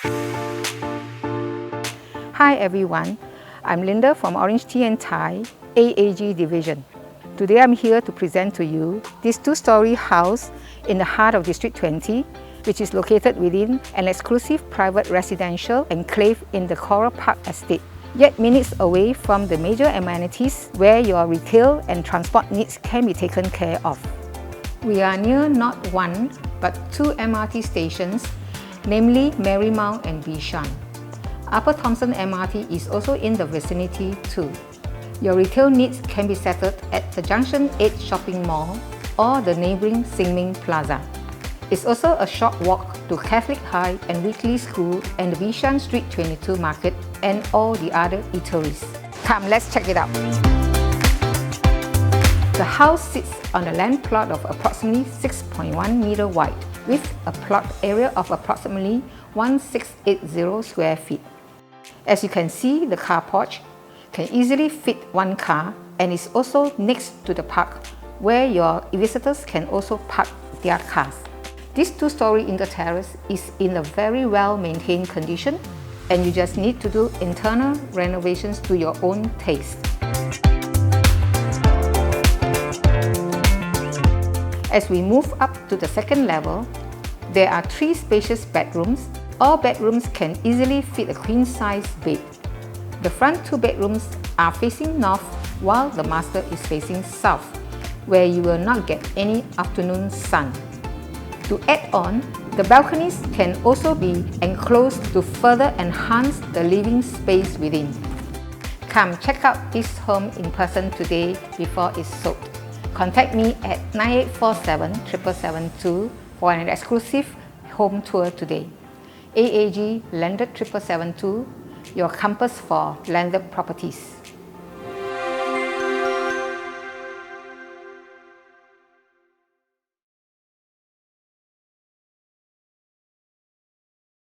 Hi everyone, I'm Linda from OrangeTee and Thai, AAG Division. Today I'm here to present to you this two-story house in the heart of District 20, which is located within an exclusive private residential enclave in the Coral Park estate, yet minutes away from the major amenities where your retail and transport needs can be taken care of. We are near not one, but two MRT stations, namely Marymount and Bishan. Upper Thomson MRT is also in the vicinity too. Your retail needs can be settled at the Junction 8 shopping mall or the neighbouring Xinmin Plaza. It's also a short walk to Catholic High and Weekly School and the Bishan Street 22 Market and all the other eateries. Come, let's check it out. The house sits on a land plot of approximately 6.1 meter wide with a plot area of approximately 1680 square feet. As you can see, the car porch can easily fit one car and is also next to the park where your visitors can also park their cars. This two-story Inter-Terrace is in a very well-maintained condition and you just need to do internal renovations to your own taste. As we move up to the second level, there are 3 spacious bedrooms. All bedrooms can easily fit a queen-size bed. The front 2 bedrooms are facing north while the master is facing south, where you will not get any afternoon sun. To add on, the balconies can also be enclosed to further enhance the living space within. Come check out this home in person today before it's sold. Contact me at 9847 7772 for an exclusive home tour today. AAG Landed 7772, your compass for landed properties.